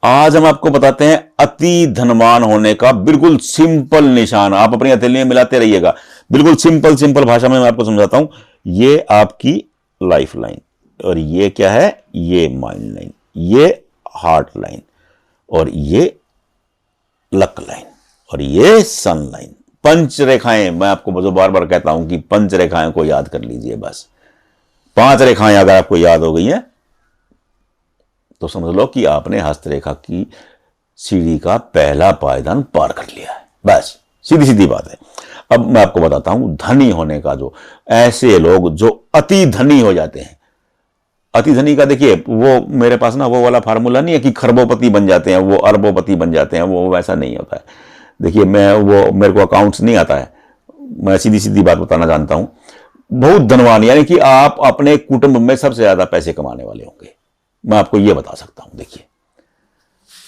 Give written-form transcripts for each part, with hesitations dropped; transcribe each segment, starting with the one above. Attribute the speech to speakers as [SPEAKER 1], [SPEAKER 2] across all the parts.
[SPEAKER 1] आज हम आपको बताते हैं अति धनवान होने का बिल्कुल सिंपल निशान। आप अपनी हथेली में मिलाते रहिएगा, बिल्कुल सिंपल सिंपल भाषा में मैं आपको समझाता हूं। ये आपकी लाइफ लाइन, और ये क्या है, ये माइंड लाइन, ये हार्ट लाइन, और ये लक लाइन, और ये सन लाइन। पंच रेखाएं, मैं आपको जो बार बार कहता हूं कि पंच रेखाएं को याद कर लीजिए। बस 5 रेखाएं अगर आपको याद हो गई हैं तो समझ लो कि आपने हस्तरेखा की सीढ़ी का पहला पायदान पार कर लिया है। बस सीधी सीधी बात है। अब मैं आपको बताता हूं धनी होने का, जो ऐसे लोग जो अति धनी हो जाते हैं। अति धनी का देखिए, वो मेरे पास ना वो वाला फार्मूला नहीं है कि खरबोपति बन जाते हैं, वो अरबोपति बन जाते हैं, वो वैसा नहीं होता है। देखिए, मेरे को अकाउंट्स नहीं आता है, मैं सीधी सीधी बात बताना जानता हूं। बहुत धनवान यानी कि आप अपने कुटुंब में सबसे ज्यादा पैसे कमाने वाले होंगे, मैं आपको यह बता सकता हूं। देखिए,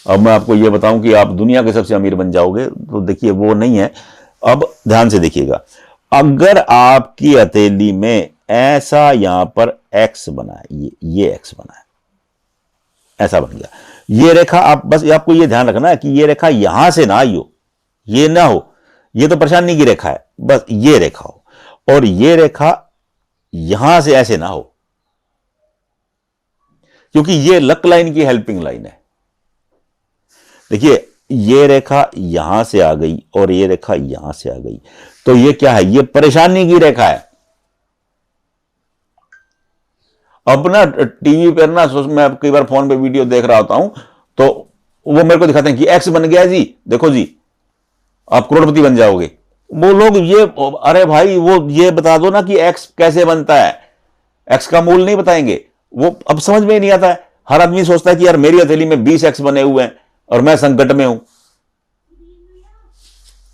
[SPEAKER 1] अब मैं आपको यह बताऊं कि आप दुनिया के सबसे अमीर बन जाओगे, तो देखिए वो नहीं है। अब ध्यान से देखिएगा, अगर आपकी हथेली में ऐसा यहां पर एक्स बना है, ये एक्स बना है, ऐसा बन गया, ये रेखा, आप बस आपको यह ध्यान रखना है कि ये रेखा यहां से ना आई हो, ये ना हो, ये तो परेशानी की रेखा है, बस ये रेखा हो, और ये रेखा यहां से ऐसे ना हो, क्योंकि ये लक लाइन की हेल्पिंग लाइन है। देखिए, ये रेखा यहां से आ गई और ये रेखा यहां से आ गई, तो ये क्या है, ये परेशानी की रेखा है। अब ना टीवी पर ना, मैं कई बार फोन पे वीडियो देख रहा होता हूं, तो वो मेरे को दिखाते हैं कि एक्स बन गया जी, देखो जी आप करोड़पति बन जाओगे। वो लोग ये, अरे भाई वो ये बता दो ना कि एक्स कैसे बनता है, एक्स का मूल नहीं बताएंगे, वो अब समझ में ही नहीं आता है। हर आदमी सोचता है कि यार मेरी हथेली में 20 एक्स बने हुए हैं और मैं संकट में हूं।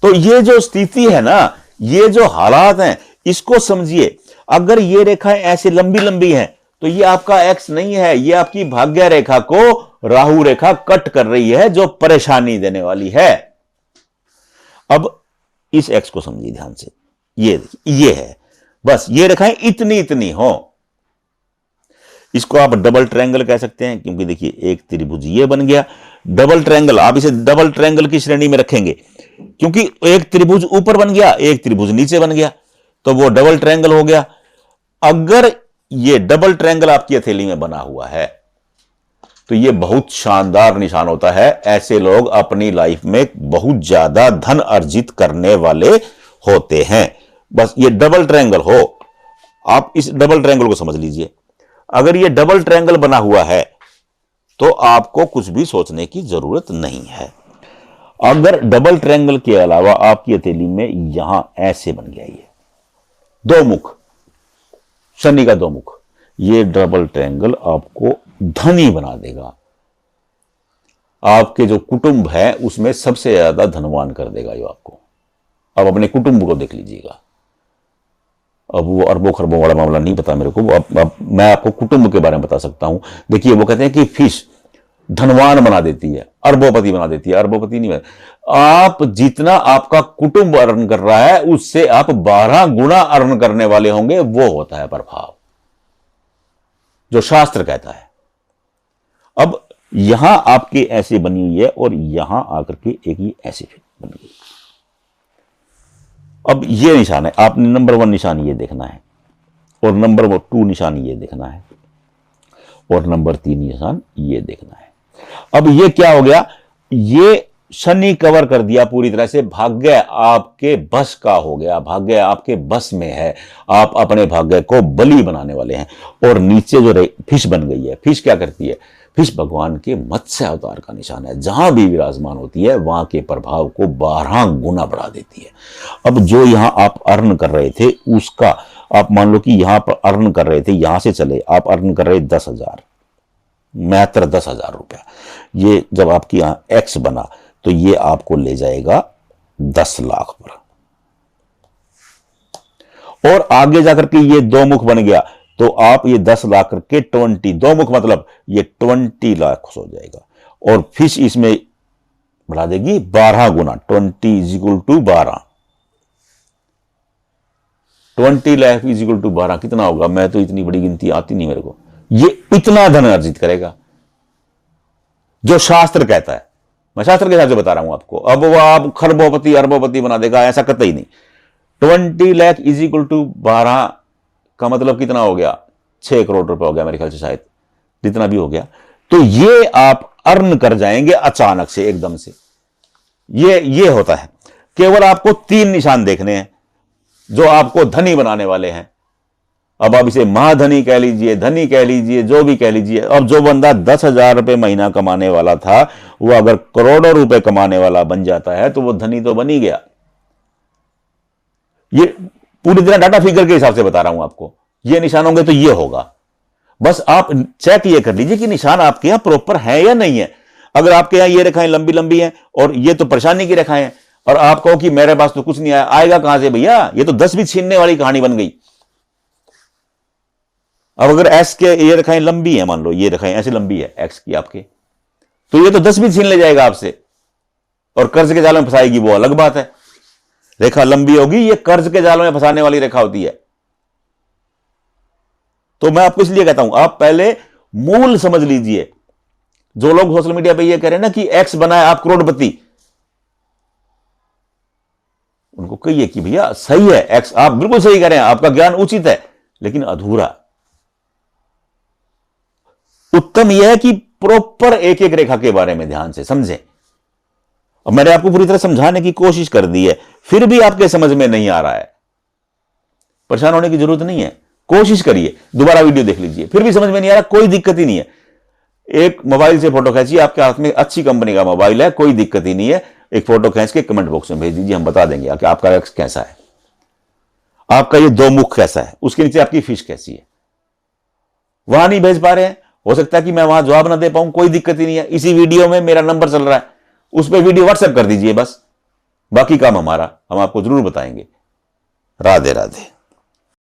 [SPEAKER 1] तो ये जो स्थिति है ना, ये जो हालात हैं, इसको समझिए। अगर ये रेखाएं ऐसे लंबी लंबी हैं तो ये आपका एक्स नहीं है, ये आपकी भाग्य रेखा को राहु रेखा कट कर रही है, जो परेशानी देने वाली है। अब इस एक्स को समझिए ध्यान से, ये है, बस ये रेखाएं इतनी इतनी हो। इसको आप डबल ट्रायंगल कह सकते हैं, क्योंकि देखिए एक त्रिभुज ये बन गया, डबल ट्रायंगल, आप इसे डबल ट्रायंगल की श्रेणी में रखेंगे, क्योंकि एक त्रिभुज ऊपर बन गया, एक त्रिभुज नीचे बन गया, तो वो डबल ट्रायंगल हो गया। अगर ये डबल ट्रायंगल आपकी हथेली में बना हुआ है तो ये बहुत शानदार निशान होता है। ऐसे लोग अपनी लाइफ में बहुत ज्यादा धन अर्जित करने वाले होते हैं। बस ये डबल ट्रायंगल हो, आप इस डबल ट्रायंगल को समझ लीजिए। अगर ये डबल ट्रायंगल बना हुआ है तो आपको कुछ भी सोचने की जरूरत नहीं है। अगर डबल ट्रायंगल के अलावा आपकी हथेली में यहां ऐसे बन गया, ये दो मुख, शनि का दो मुख, ये डबल ट्रायंगल आपको धनी बना देगा। आपके जो कुटुंब है उसमें सबसे ज्यादा धनवान कर देगा ये आपको। अब अपने कुटुंब को देख लीजिएगा। अब वो अरबों खरबों वाला मामला नहीं पता मेरे को, अब मैं आपको कुटुंब के बारे में बता सकता हूं। देखिए, वो कहते हैं कि फिश धनवान बना देती है, अरबोपति बना देती है, अरबोपति नहीं बना। आप जितना आपका कुटुंब अर्न कर रहा है उससे आप 12 गुना अर्न करने वाले होंगे, वो होता है प्रभाव, जो शास्त्र कहता है। अब यहां आपके ऐसे बनी हुई है और यहां आकर के एक ही ऐसे बन गई। अब ये निशान है, आपने नंबर 1 निशान ये देखना है, और नंबर 2 निशान ये देखना है, और नंबर 3 निशान ये देखना है। अब ये क्या हो गया, ये शनि कवर कर दिया पूरी तरह से, भाग्य आपके बस का हो गया, भाग्य आपके बस में है, आप अपने भाग्य को बली बनाने वाले हैं। और नीचे जो फिश बन गई है, फिश क्या करती है, फिश भगवान के मत्स्य अवतार का निशान है, जहां भी विराजमान होती है वहां के प्रभाव को 12 गुना बढ़ा देती है। अब जो यहां आप अर्न कर रहे थे उसका, आप मान लो कि यहां पर अर्न कर रहे थे, यहां से चले आप अर्न कर रहे 10,000, मात्र 10,000 रुपया। ये जब आपकी यहां एक्स बना तो ये आपको ले जाएगा 10 लाख पर, और आगे जाकर के ये दो मुख बन गया तो आप ये 10 लाख करके 20, दो मुख मतलब ये 20 लाख हो जाएगा। और फिश इसमें बढ़ा देगी 12 गुना, 20 = 12, 20 लाख = 12 कितना होगा, मैं तो इतनी बड़ी गिनती आती नहीं मेरे को। ये इतना धन अर्जित करेगा जो शास्त्र कहता है। मैं शास्त्र के हिसाब से बता रहा हूं आपको। अब वो आप खरबोपति अरबोपति बना देगा, ऐसा कतई नहीं। 20 लाख इज इक्वल टू 12 का मतलब कितना हो गया? 6 करोड़ रुपए हो गया मेरे ख्याल से, शायद जितना भी हो गया। तो ये आप अर्न कर जाएंगे अचानक से, एकदम से। ये होता है। केवल आपको 3 निशान देखने हैं जो आपको धनी बनाने वाले हैं। अब आप इसे महाधनी कह लीजिए, धनी कह लीजिए, जो भी कह लीजिए। अब जो बंदा 10,000 रुपए महीना कमाने वाला था, वो अगर करोड़ों रुपए कमाने वाला बन जाता है तो वो धनी तो बन ही गया। ये पूरी तरह डाटा फिगर के हिसाब से बता रहा हूं आपको। ये निशान होंगे तो ये होगा। बस आप चेक ये कर लीजिए कि निशान आपके यहां प्रॉपर है या नहीं है। अगर आपके यहां ये रेखाएं लंबी लंबी हैं और ये तो परेशानी की रेखाएं हैं, और आप कहो कि मेरे पास तो कुछ नहीं आया, आएगा कहां से भैया? ये तो 10 भी छीनने वाली कहानी बन गई। अब अगर एक्स के ये रेखाएं लंबी है, मान लो ये रेखाएं ऐसी लंबी है एक्स की आपके, तो ये तो 10 भी छीन ले जाएगा आपसे और कर्ज के जाल में फंसाएगी, वो अलग बात है। रेखा लंबी होगी, ये कर्ज के जाल में फंसाने वाली रेखा होती है। तो मैं आपको इसलिए कहता हूं, आप पहले मूल समझ लीजिए। जो लोग सोशल मीडिया पे ये कह रहे हैं ना कि एक्स बना है आप करोड़पति, उनको कहिए कि भैया सही है, एक्स आप बिल्कुल सही कह रहे हैं, आपका ज्ञान उचित है, लेकिन अधूरा। उत्तम यह है कि प्रॉपर एक एक रेखा के बारे में ध्यान से समझें। अब मैंने आपको पूरी तरह समझाने की कोशिश कर दी है, फिर भी आपके समझ में नहीं आ रहा है, परेशान होने की जरूरत नहीं है। कोशिश करिए, दोबारा वीडियो देख लीजिए, फिर भी समझ में नहीं आ रहा, कोई दिक्कत ही नहीं है। एक मोबाइल से फोटो खींचिए, आपके हाथ में अच्छी कंपनी का मोबाइल है, कोई दिक्कत ही नहीं है। एक फोटो खींच के कमेंट बॉक्स में भेज दीजिए, हम बता देंगे कि आपका एक्स कैसा है, आपका ये 2 मुख कैसा है, उसके नीचे आपकी फिश कैसी है। वहां नहीं भेज पा रहे हैं, हो सकता है कि मैं वहां जवाब ना दे पाऊं, कोई दिक्कत ही नहीं है। इसी वीडियो में मेरा नंबर चल रहा है, उस पर वीडियो व्हाट्सएप कर दीजिए बस, बाकी काम हमारा, हम आपको जरूर बताएंगे। राधे राधे।